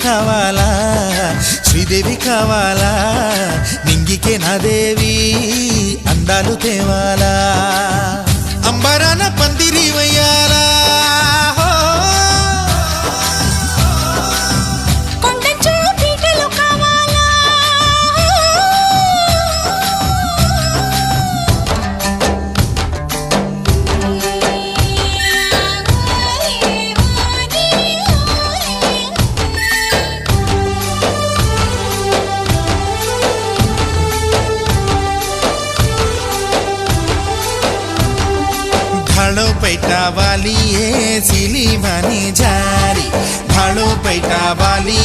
కావాలా శ్రీదేవి కావాలా నింగికే నా దేవి అందాలు తేవాలా అంబరాన పందిరి వయ్యాలా भाड़ो पैटा वाली सिली मानी जारी भाड़ो पैटा वाली